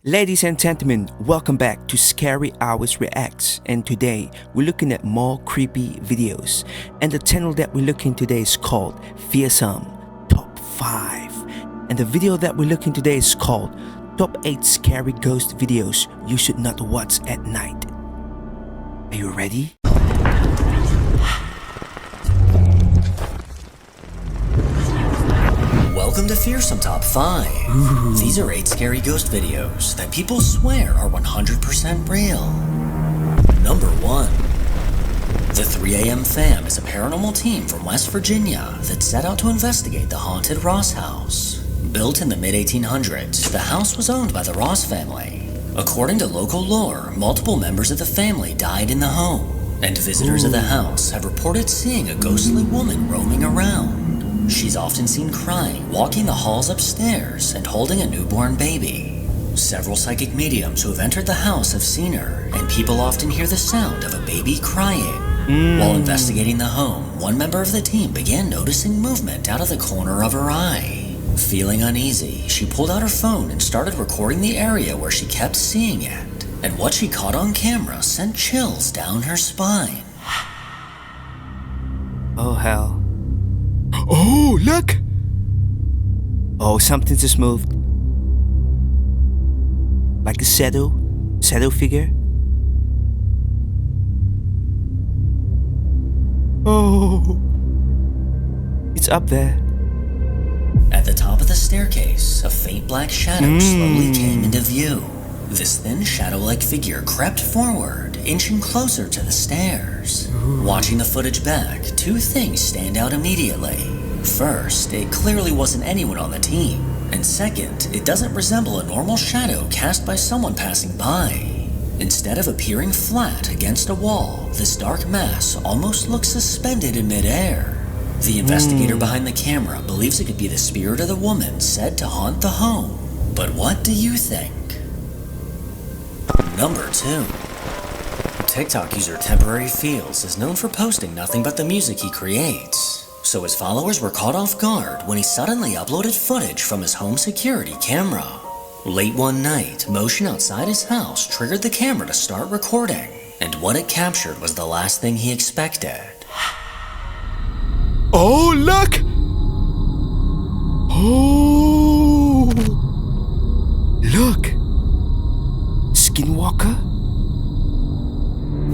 Ladies and gentlemen, welcome back to Scary Hours Reacts, and today we're looking at more creepy videos, and the channel that we're looking today is called Fearsome Top 5, and the video that we're looking today is called Top 8 Scary Ghost Videos You Should Not Watch at Night. Are you ready? Welcome to Fearsome Top 5. These are 8 scary ghost videos that people swear are 100% real. Number 1. The 3 AM Fam is a paranormal team from West Virginia that set out to investigate the haunted Ross house. Built in the mid-1800s, the house was owned by the Ross family. According to local lore, multiple members of the family died in the home, and visitors of the house have reported seeing a ghostly woman roaming around. She's often seen crying, walking the halls upstairs, and holding a newborn baby. Several psychic mediums who have entered the house have seen her, and people often hear the sound of a baby crying. While investigating the home, one member of the team began noticing movement out of the corner of her eye. Feeling uneasy, she pulled out her phone and started recording the area where she kept seeing it, and what she caught on camera sent chills down her spine. Oh hell. Oh, look! Oh, something just moved. Like a shadow figure. Oh, it's up there. At the top of the staircase, a faint black shadow slowly came into view. This thin shadow-like figure crept forward, inching closer to the stairs. Watching the footage back, 2 things stand out immediately. First, it clearly wasn't anyone on the team. And second, it doesn't resemble a normal shadow cast by someone passing by. Instead of appearing flat against a wall, this dark mass almost looks suspended in midair. The investigator behind the camera believes it could be the spirit of the woman said to haunt the home. But what do you think? Number 2. TikTok user Temporary Fields is known for posting nothing but the music he creates. So his followers were caught off guard when he suddenly uploaded footage from his home security camera. Late one night, motion outside his house triggered the camera to start recording, and what it captured was the last thing he expected. Oh, look! Oh! Look! Skinwalker?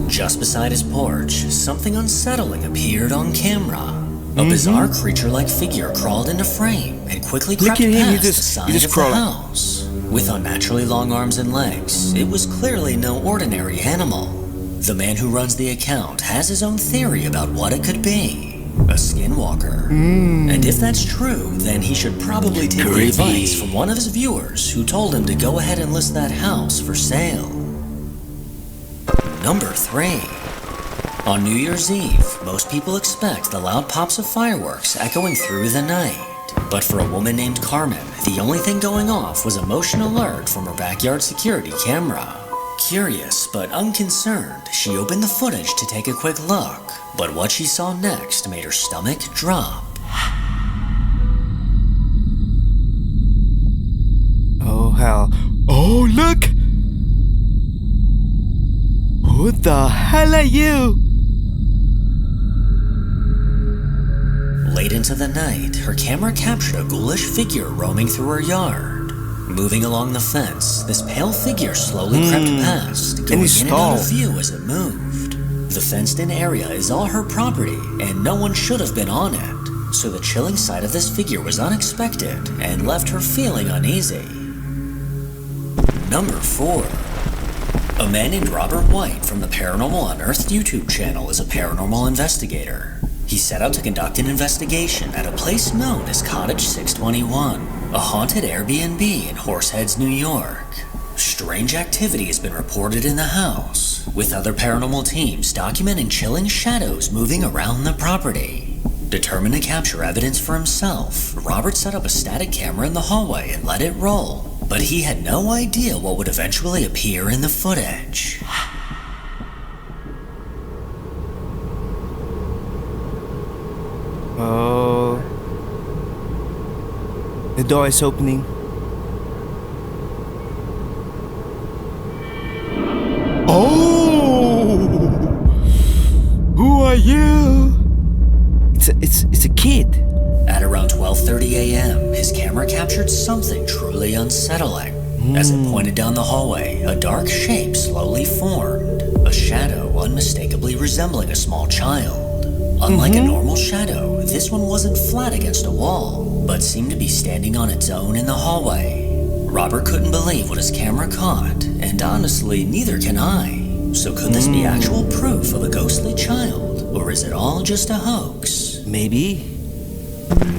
Just beside his porch, something unsettling appeared on camera. A bizarre creature-like figure crawled into frame and quickly crept past the side of the house. With unnaturally long arms and legs, it was clearly no ordinary animal. The man who runs the account has his own theory about what it could be. A skinwalker. And if that's true, then he should probably take the advice from one of his viewers who told him to go ahead and list that house for sale. Number 3. On New Year's Eve, most people expect the loud pops of fireworks echoing through the night. But for a woman named Carmen, the only thing going off was a motion alert from her backyard security camera. Curious but unconcerned, she opened the footage to take a quick look, but what she saw next made her stomach drop. Oh hell. Oh, look! Who the hell are you? Late into the night, her camera captured a ghoulish figure roaming through her yard. Moving along the fence, this pale figure slowly crept past, going in and out of view as it moved. The fenced-in area is all her property, and no one should have been on it, so the chilling sight of this figure was unexpected and left her feeling uneasy. Number 4. A man named Robert White from the Paranormal Unearthed YouTube channel is a paranormal investigator. He set out to conduct an investigation at a place known as Cottage 621, a haunted Airbnb in Horseheads, New York. Strange activity has been reported in the house, with other paranormal teams documenting chilling shadows moving around the property. Determined to capture evidence for himself, Robert set up a static camera in the hallway and let it roll, but he had no idea what would eventually appear in the footage. Oh. The door is opening. Oh! Who are you? It's a kid. At around 12:30 a.m., his camera captured something truly unsettling. As it pointed down the hallway, a dark shape slowly formed, a shadow unmistakably resembling a small child. Unlike a normal shadow, this one wasn't flat against a wall, but seemed to be standing on its own in the hallway. Robert couldn't believe what his camera caught, and honestly, neither can I. So could this be actual proof of a ghostly child, or is it all just a hoax? Maybe.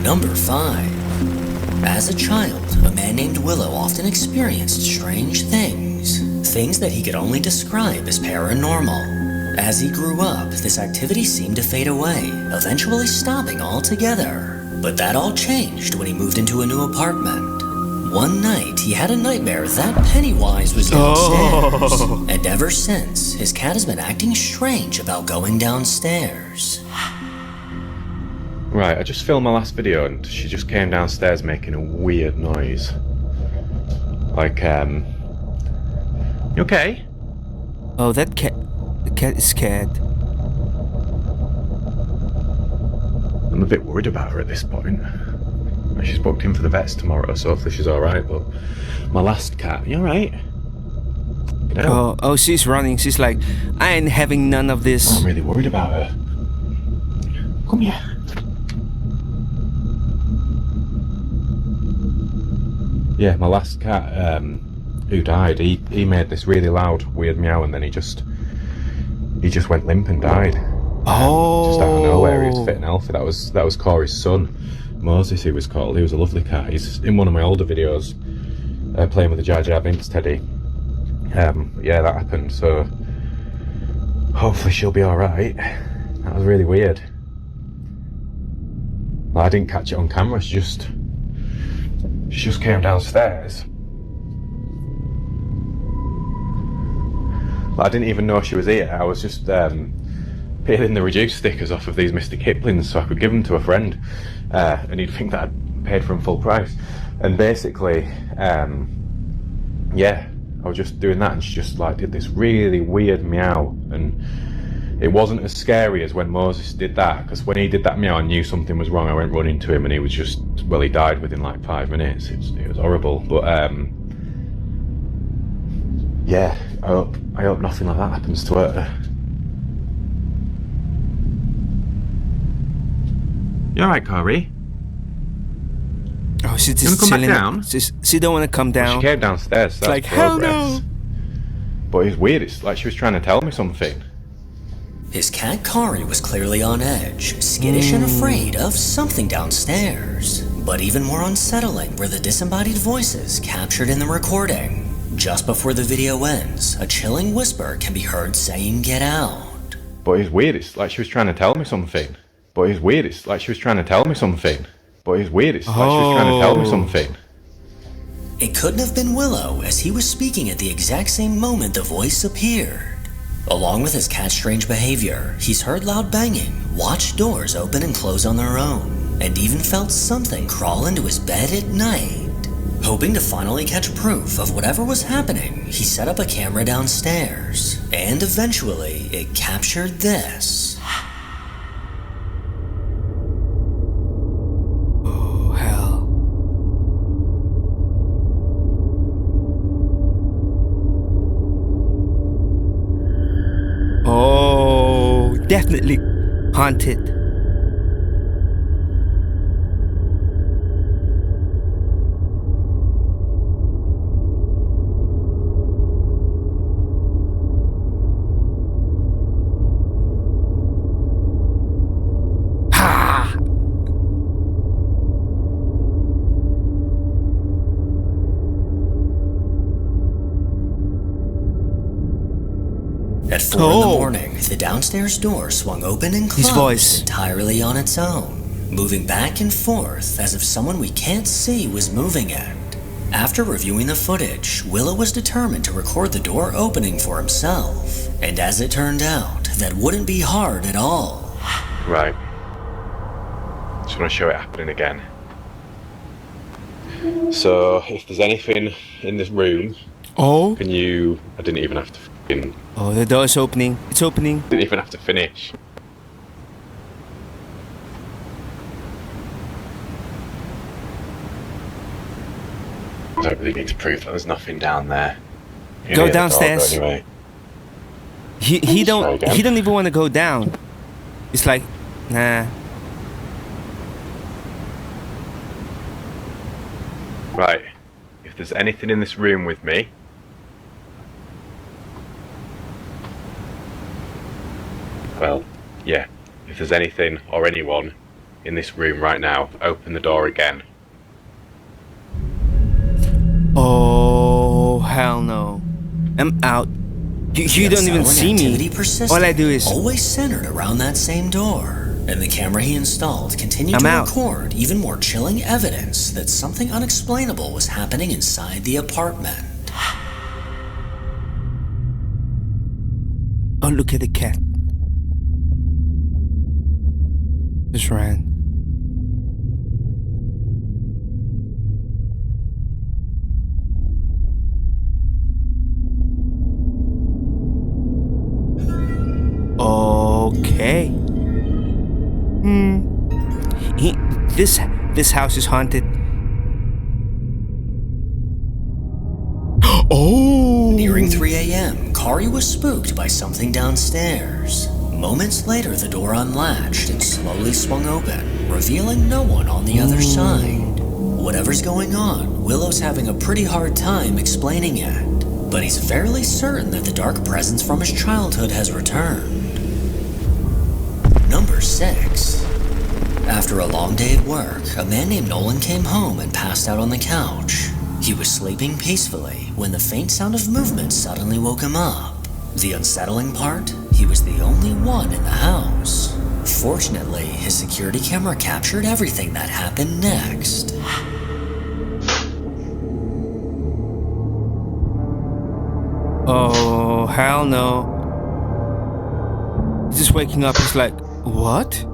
Number 5. As a child, a man named Willow often experienced strange things. Things that he could only describe as paranormal. As he grew up, this activity seemed to fade away, eventually stopping altogether. But that all changed when he moved into a new apartment. One night, he had a nightmare that Pennywise was downstairs. And ever since, his cat has been acting strange about going downstairs. Right, I just filmed my last video and she just came downstairs making a weird noise. Like, you okay? Oh, the cat is scared. I'm a bit worried about her at this point. She's booked in for the vets tomorrow, so hopefully she's alright, but my last cat, you alright? Oh, she's running. She's like, I ain't having none of this. I'm really worried about her. Come here. Yeah, my last cat, who died, he made this really loud, weird meow, and then he just went limp and died. Just out of nowhere. He was fit and healthy. That was Corey's son, Moses, he was called. He was a lovely cat. He's in one of my older videos, playing with the Jar Jar Binks teddy. Yeah, that happened. So hopefully she'll be all right. That was really weird. Well, I didn't catch it on camera. She just came downstairs. I didn't even know she was here. I was just peeling the reduced stickers off of these Mr. Kiplings so I could give them to a friend, and he'd think that I'd paid for them full price. And basically, yeah, I was just doing that, and she just like did this really weird meow, and it wasn't as scary as when Moses did that, because when he did that meow I knew something was wrong. I went running to him and he was just, well, he died within like 5 minutes. It was horrible, but yeah, I hope nothing like that happens to her. You alright, Corey? Oh, she's just You wanna come chilling. back down? She don't want to come down. Well, she came downstairs, so It's that's like, hell progress. no. But it's weird, it's like she was trying to tell me something. His cat Kari was clearly on edge, skittish and afraid of something downstairs. But even more unsettling were the disembodied voices captured in the recording. Just before the video ends, a chilling whisper can be heard saying, "Get out." But it's weird, it's like she was trying to tell me something. But it's weird, it's like she was trying to tell me something. But it's weird, it's like she was trying to tell me something. It couldn't have been Willow, as he was speaking at the exact same moment the voice appeared. Along with his cat's strange behavior, he's heard loud banging, watched doors open and close on their own, and even felt something crawl into his bed at night. Hoping to finally catch proof of whatever was happening, he set up a camera downstairs, and eventually it captured this. Oh, hell. Oh, definitely haunted. Ha! At 4 in the morning, the downstairs door swung open and His closed voice. entirely on its own, moving back and forth as if someone we can't see was moving it. After reviewing the footage, Willow was determined to record the door opening for himself, and as it turned out, that wouldn't be hard at all. Right. Just want to show it happening again. So, if there's anything in this room, Oh, can you... I didn't even have to Oh, the door is opening. It's opening. Didn't even have to finish. I don't really need to prove that there's nothing down there. Go downstairs. Anyway. He don't even want to go down. It's like, nah. Right. If there's anything in this room with me, well, yeah. If there's anything or anyone in this room right now, open the door again. Oh, hell no. I'm out. You don't even see me. All I do is always centered around that same door. And the camera he installed continued to record even more chilling evidence that something unexplainable was happening inside the apartment. Oh, look at the cat. Just ran. Okay. This house is haunted. Oh! Nearing 3 a.m., Kari was spooked by something downstairs. Moments later, the door unlatched and slowly swung open, revealing no one on the other side. Whatever's going on, Willow's having a pretty hard time explaining it, but he's fairly certain that the dark presence from his childhood has returned. Number 6. After a long day at work, a man named Nolan came home and passed out on the couch. He was sleeping peacefully when the faint sound of movement suddenly woke him up. The unsettling part? He was the only one in the house. Fortunately, his security camera captured everything that happened next. Oh, hell no. He's just waking up. He's like, what?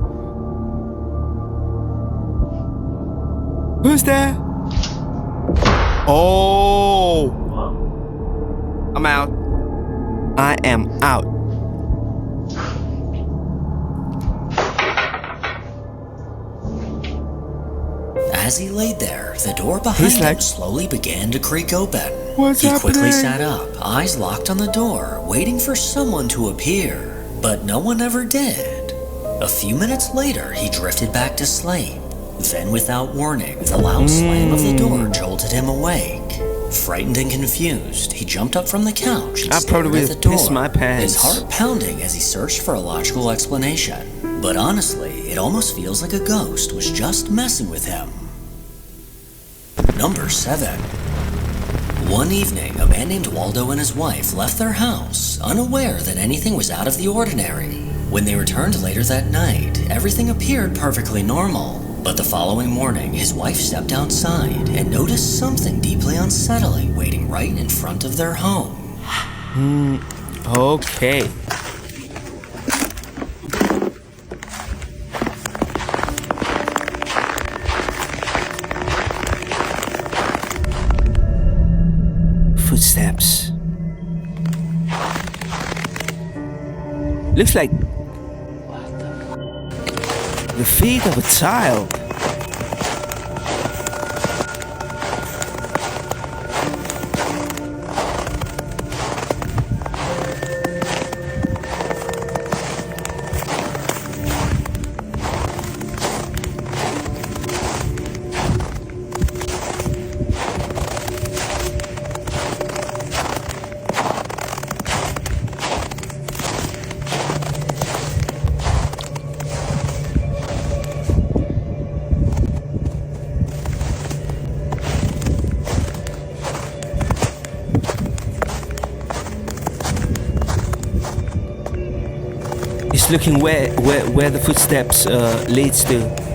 Who's there? Oh! I'm out. I am out. As he laid there, the door behind him slowly began to creak open. What's happening? He quickly sat up, eyes locked on the door, waiting for someone to appear. But no one ever did. A few minutes later, he drifted back to sleep. Then, without warning, the loud slam of the door jolted him awake. Frightened and confused, he jumped up from the couch and stared at the door, his heart pounding as he searched for a logical explanation. But honestly, it almost feels like a ghost was just messing with him. Number 7. One evening, a man named Waldo and his wife left their house, unaware that anything was out of the ordinary. When they returned later that night, everything appeared perfectly normal. But the following morning, his wife stepped outside and noticed something deeply unsettling waiting right in front of their home. Okay. Footsteps. Looks like the feet of a child. It's looking where the footsteps leads to.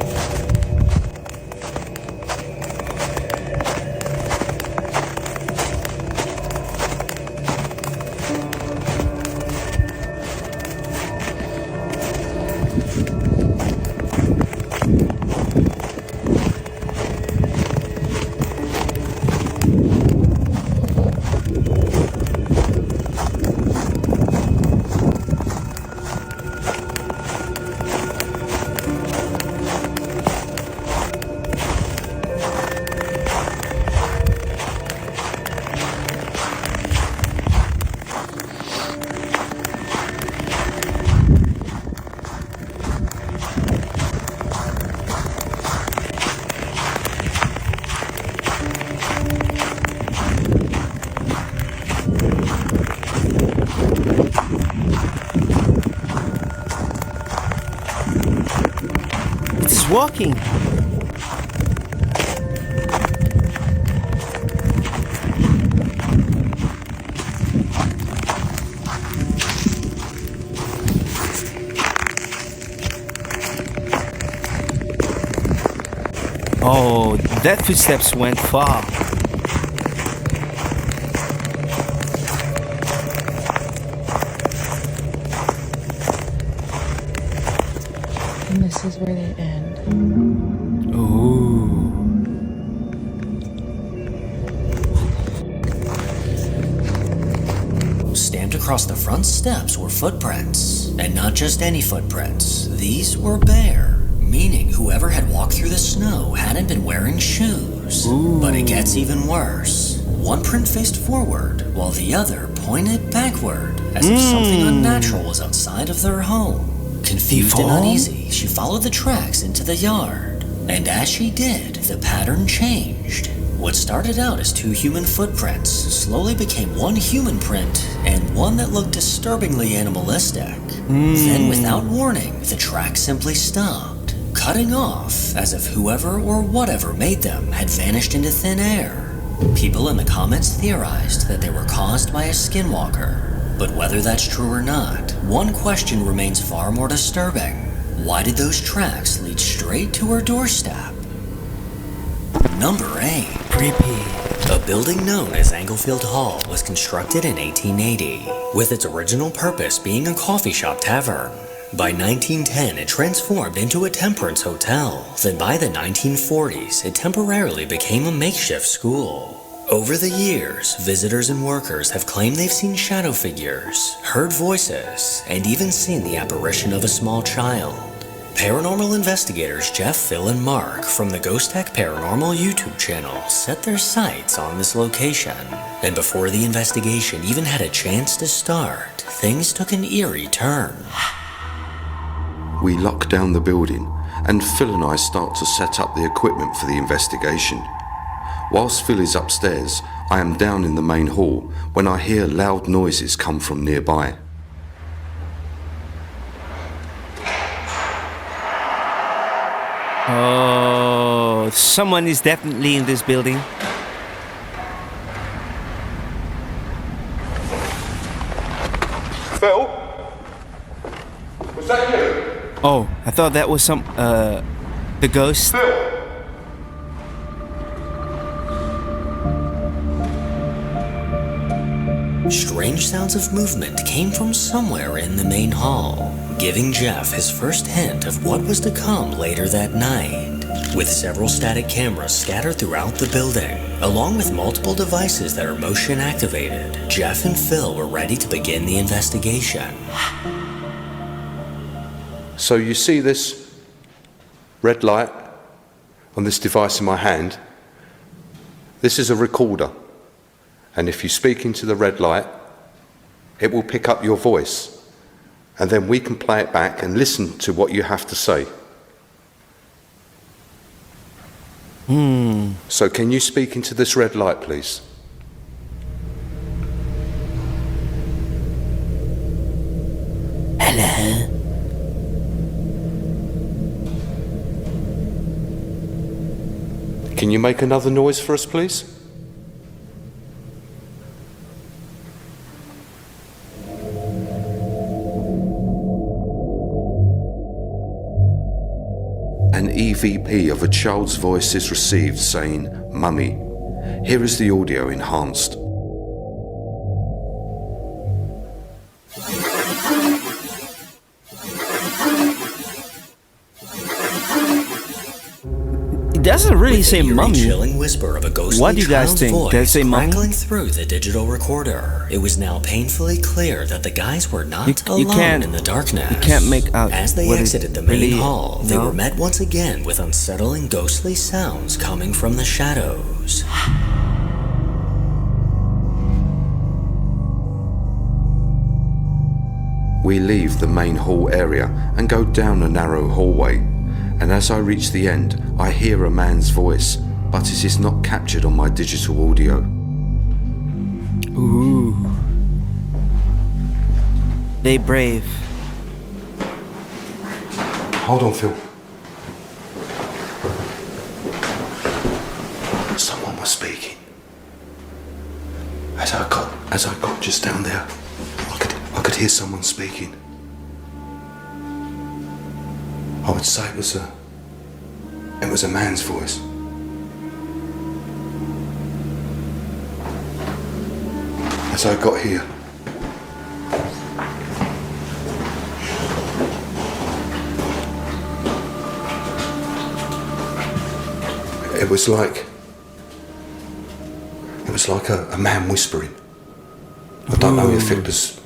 walking. Oh, that footsteps went far. And this is where they end. Ooh. Stamped across the front steps were footprints. And not just any footprints. These were bare, meaning whoever had walked through the snow hadn't been wearing shoes. Ooh. But it gets even worse. One print faced forward, while the other pointed backward, as if something unnatural was outside of their home. Confused and uneasy, she followed the tracks into the yard. And as she did, the pattern changed. What started out as two human footprints slowly became one human print and one that looked disturbingly animalistic. Then, without warning, the track simply stopped, cutting off as if whoever or whatever made them had vanished into thin air. People in the comments theorized that they were caused by a skinwalker. But whether that's true or not, one question remains far more disturbing. Why did those tracks lead straight to her doorstep? Number 8. Creepy. A building known as Anglefield Hall was constructed in 1880, with its original purpose being a coffee shop tavern. By 1910, it transformed into a temperance hotel. Then by the 1940s, it temporarily became a makeshift school. Over the years, visitors and workers have claimed they've seen shadow figures, heard voices, and even seen the apparition of a small child. Paranormal investigators Jeff, Phil, and Mark from the Ghost Tech Paranormal YouTube channel set their sights on this location. And before the investigation even had a chance to start, things took an eerie turn. We lock down the building, and Phil and I start to set up the equipment for the investigation. Whilst Phil is upstairs, I am down in the main hall when I hear loud noises come from nearby. Oh, someone is definitely in this building. Phil? Was that you? Oh, I thought that was the ghost. Phil? Strange sounds of movement came from somewhere in the main hall, giving Jeff his first hint of what was to come later that night. With several static cameras scattered throughout the building, along with multiple devices that are motion activated, Jeff and Phil were ready to begin the investigation. So you see this red light on this device in my hand? This is a recorder. And if you speak into the red light, it will pick up your voice. And then we can play it back and listen to what you have to say. So can you speak into this red light, please? Hello. Can you make another noise for us, please? An EVP of a child's voice is received saying, "Mummy." Here is the audio enhanced. It doesn't really say Eerie, mummy. chilling whisper of a ghostly What do you guys child's think? voice Does it say mummy? crackling through the digital recorder. It was now painfully clear that the guys were not You alone can't- in the darkness. You can't make out As they what it exited the main really- hall, they no? were met once again with unsettling ghostly sounds coming from the shadows. We leave the main hall area and go down a narrow hallway, and as I reach the end, I hear a man's voice, but it is not captured on my digital audio. Ooh. They brave. Hold on, Phil. As I got just down there, I could hear someone speaking. I would say it was a man's voice. As I got here, it was like a man whispering. I don't know if it was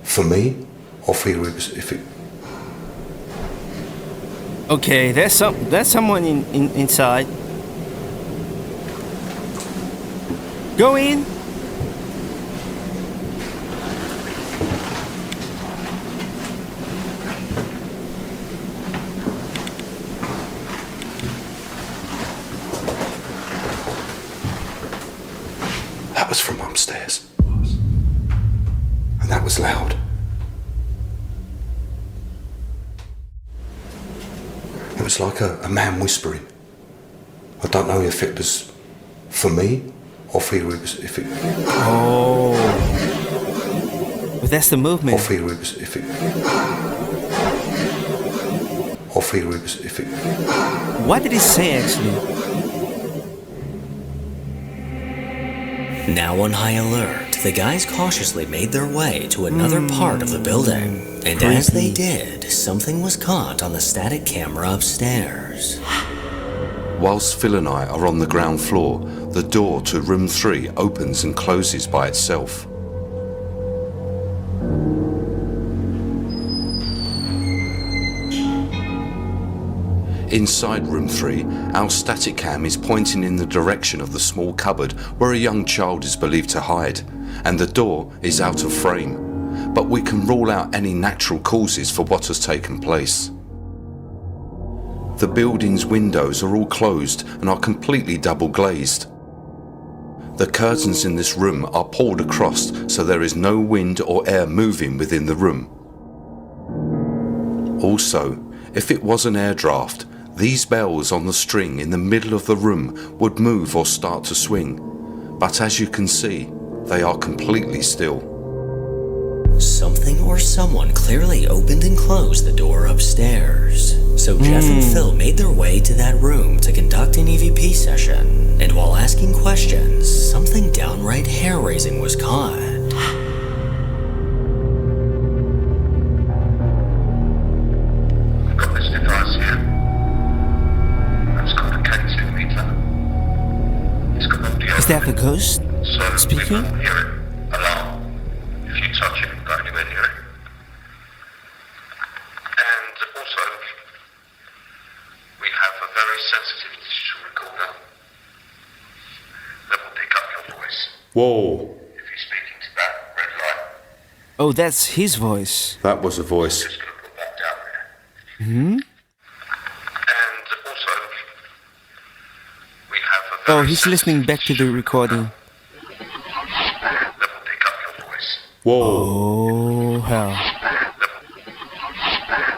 for me or if it. Okay, there's someone inside. Go in. That was from upstairs. And that was loud. It was like a man whispering. I don't know if it was for me or if it. Oh. But that's the movement. Or if it. What did he say actually? Now on high alert, the guys cautiously made their way to another part of the building. And as they did, something was caught on the static camera upstairs. Whilst Phil and I are on the ground floor, the door to room 3 opens and closes by itself. Inside room 3, our static cam is pointing in the direction of the small cupboard where a young child is believed to hide, and the door is out of frame, but we can rule out any natural causes for what has taken place. The building's windows are all closed and are completely double glazed. The curtains in this room are pulled across so there is no wind or air moving within the room. Also, if it was an air draft, these bells on the string in the middle of the room would move or start to swing, but as you can see, they are completely still. Something or someone clearly opened and closed the door upstairs. So Jeff and Phil made their way to that room to conduct an EVP session. And while asking questions, something downright hair-raising was caught. We've got this device here. It's called a K2 meter. It's got audio. Is that the ghost So speaking? we can hear it. Alarm. If you touch it, you go anywhere near it. And also, we have a very sensitive digital recorder that will pick up your voice. Whoa, If you're speaking to that red light, Oh, that's his voice. that was a voice. just going to put that down there. And also, we have a very Oh, he's listening back to the recording. that will pick up your voice. Whoa, Oh, hell. That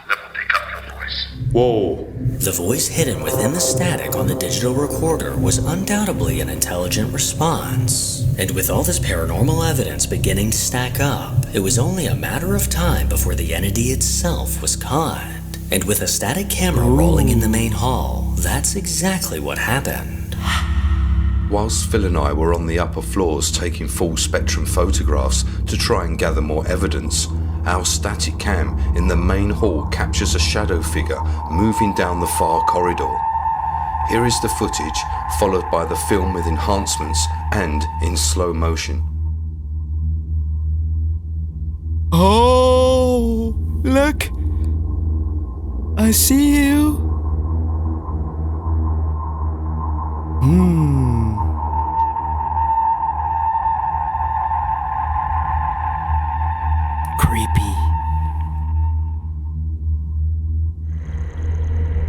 will pick up your voice. whoa. The voice hidden within the static on the digital recorder was undoubtedly an intelligent response. And with all this paranormal evidence beginning to stack up, it was only a matter of time before the entity itself was caught. And with a static camera rolling in the main hall, that's exactly what happened. Whilst Phil and I were on the upper floors taking full spectrum photographs to try and gather more evidence, our static cam in the main hall captures a shadow figure moving down the far corridor. Here is the footage, followed by the film with enhancements and in slow motion. Oh, look. I see you. Creepy.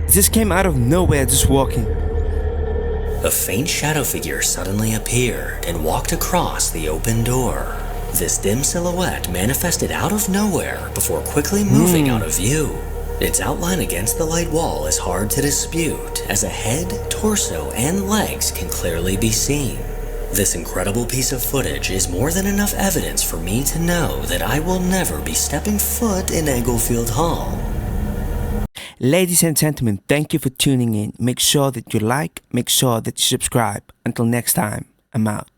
This came out of nowhere, just walking. A faint shadow figure suddenly appeared and walked across the open door. This dim silhouette manifested out of nowhere before quickly moving out of view. Its outline against the light wall is hard to dispute, as a head, torso, and legs can clearly be seen. This incredible piece of footage is more than enough evidence for me to know that I will never be stepping foot in Englefield Hall. Ladies and gentlemen, thank you for tuning in. Make sure that you like, make sure that you subscribe. Until next time, I'm out.